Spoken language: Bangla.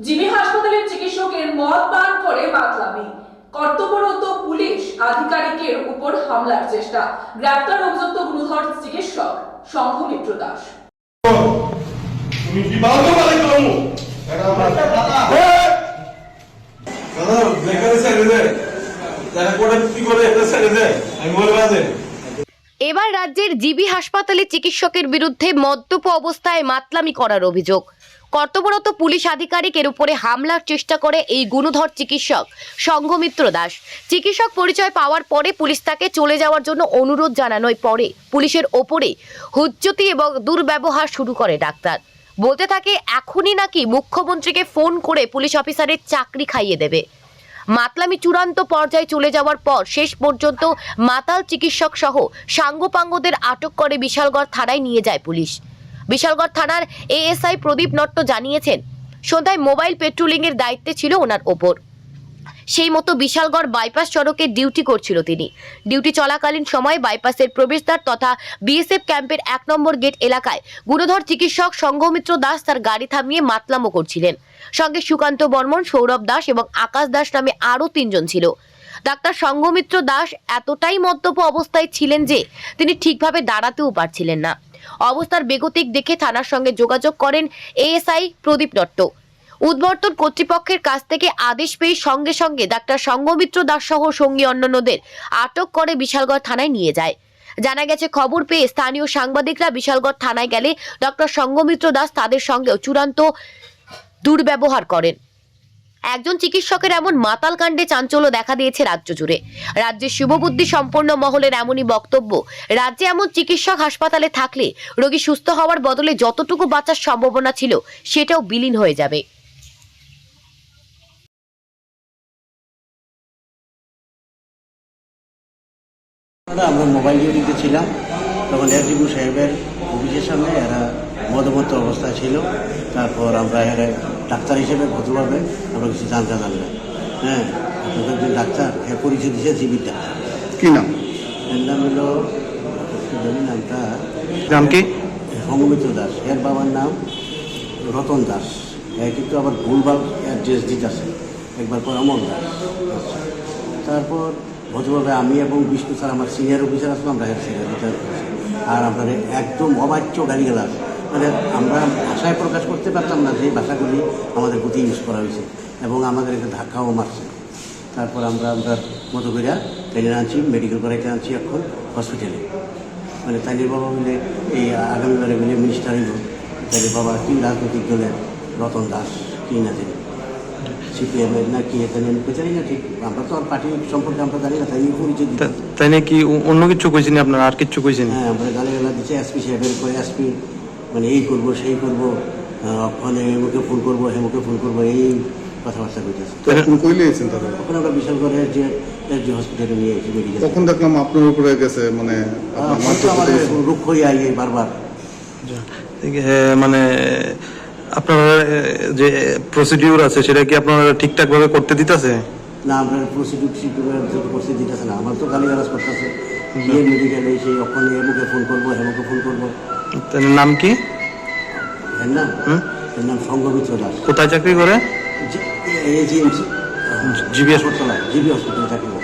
জিবি হাসপাতালের চিকিৎসকের মদ পান করে মাতলামি, কর্তব্যরত পুলিশ আধিকারিকের উপর হামলার চেষ্টা, গ্রেপ্তার অভিযুক্ত গুণধর চিকিৎসক সংঘমিত্র দাস। তুমি কি বালক বলে কমু এটা আমার দাদা লেখা ছেড়ে দে যারা কোটা কি করে এটা ছেড়ে দে আমি বলবা দে। এবার রাজ্যের জিবি হাসপাতালে চিকিৎসকের বিরুদ্ধে মদ্যপ অবস্থায় মাতলামি করার অভিযোগ। কর্তব্যরত পুলিশ আধিকারিকের উপরে হামলার চেষ্টা করে এই গুণধর চিকিৎসক সংঘমিত্র দাস। চিকিৎসক পরিচয় পাওয়ার পরে পুলিশ তাকে চলে যাওয়ার জন্য অনুরোধ জানানোর পরে পুলিশের ওপরে হুজ্জতি এবং দুর্ব্যবহার শুরু করে ডাক্তার। বলতে থাকে এখনই নাকি মুখ্যমন্ত্রীকে ফোন করে পুলিশ অফিসারের চাকরি খাইয়ে দেবে। মাতলামি চূড়ান্ত পর্যায়ে চলে যাওয়ার পর শেষ পর্যন্ত মাতাল চিকিৎসক সহ সাঙ্গপাঙ্গদের আটক করে বিশালগড় থানায় নিয়ে যায় পুলিশ। বিশালগড় থানার এএসআই প্রদীপ নট্ট জানিয়েছেন, সন্ধ্যায় মোবাইল পেট্রোলিংয়ের দায়িত্বে ছিল ওনার ওপর। সেই মতো বিশালগড় বাইপাস সড়কে ডিউটি করছিল তিনি। ডিউটি চলাকালীন সময় বাইপাসের প্রবেশদ্বার তথা বিএসএফ ক্যাম্পের 1 নম্বর গেট এলাকায় গুণধর চিকিৎসক সংঘমিত্র দাস তার গাড়ি থামিয়ে মাতলামো করছিলেন। সঙ্গে সুকান্ত বর্মন, সৌরভ দাস এবং আকাশ দাস নামে আরও 3 জন ছিল। ডাক্তার সংঘমিত্র দাস এতটাই মদ্যপ অবস্থায় ছিলেন যে তিনি ঠিকভাবে দাঁড়াতেও পারছিলেন না। অবস্থার বেগতিক দেখে থানার সঙ্গে যোগাযোগ করেন এএসআই প্রদীপ নট্ট। উদ্বর্তন কর্তৃপক্ষের কাছ থেকে আদেশ পেয়ে সঙ্গে সঙ্গে ডাক্তার সংঘমিত্র দাস সহ সঙ্গী অন্যান্যদের আটক করে বিশালগড় থানায় নিয়ে যায়। জানা গেছে, খবর পেয়ে স্থানীয় সাংবাদিকরা বিশালগড় থানায় গেলে ডক্টর সংঘমিত্র দাস তাদের সঙ্গেও চূড়ান্ত দুর্ব্যবহার করেন। একজন চিকিৎসকের এমন মাতাল কাণ্ডে চাঞ্চল্য দেখা দিয়েছে রাজ্য জুড়ে। রাজ্যের শুভবুদ্ধি সম্পন্ন মহলের এমনই বক্তব্য, রাজ্যে এমন চিকিৎসক হাসপাতালে থাকলে রোগী সুস্থ হওয়ার বদলে যতটুকু বাঁচার সম্ভাবনা ছিল সেটাও বিলীন হয়ে যাবে। আমরা মোবাইল ডিউটিতে ছিলাম, তখন এসডিপি সাহেবের অফিসের সামনে এরা মদমত্ত অবস্থা ছিল। তারপর আমরা এর ডাক্তার হিসেবে ভদ্রভাবে আমরা কিছু জানতে জানলাম। হ্যাঁ, একজন ডাক্তার এর পরিচয় দিয়েছে জিবির ডাক্তার। কি নাম? এর নাম হলো নামটা নাম কি? সংঘমিত্র দাস। এর বাবার নাম রতন দাস। এর কিন্তু আবার ভুলভাল অ্যাড্রেস দিতেছে, একবার পর অমর দাস। আচ্ছা, তারপর ভদ্রভাবে আমি এবং বিষ্ণু স্যার আমার সিনিয়র অফিসার আসলাম, আমরা বিচার করছি। আর আমরা একদম অবাচ্য গালিগালাজ, মানে আমরা ভাষায় প্রকাশ করতে পারতাম না যে ভাষাগুলি আমাদের প্রতি ইউজ করা হয়েছে, এবং আমাদের একটা ধাক্কাও মারছে। তারপর আমরা মতো করে তাইলে আনছি, মেডিকেল করাইতে আনছি এখন হসপিটালে। মানে তাইলের বাবা মিলে এই আগামীবারে মিলে মিনিস্টার হইল। তাইলের বাবা 3 রাজনৈতিক দলের রতন দাস কি না জানি, সিপিএমের না কি জানি, আমি জানি না ঠিক। আমরা তো আর পার্টি সম্পর্কে আমরা জানি না, তাই নিয়ে পরিচয় দিতে। তাই নাকি অন্য কিছু কইছেন আপনার? আর কিছু কইছেন? হ্যাঁ, আমরা গালিগালা দিচ্ছে এসপি সাহেবের করে, এসপি মানে এই করবো সেই করবো, ওখানে এমুকে ফোন করবো হেমুকে ফোন করবো, এই কথাবার্তা কইতেছে। তখন কই নিয়েছেন তাদের? তখন আমরা বিশাল করে যে হসপিটালে নিয়ে এসেছি মেডিকেল। তখন দেখলাম আপনার উপরে গেছে, মানে আমাদের রুখ হয়ে আই বারবার। মানে আপনার যে প্রসিডিউর আছে সেটা কি আপনারা ঠিকঠাক ভাবে করতে দিতেছে? না, আমরা প্রসিডিউর করতে দিতেছে না। আমার তো গালিগালাজ করতেছে, গিয়ে মেডিকেলে সেই ওখানে এমুকে ফোন করবো হেমুকে ফোন করবো। নাম কি? এর নাম সংঘমিত্র দাস। কোথায় চাকরি করে? জিবি জিবি হাসপাতালে চাকরি করে।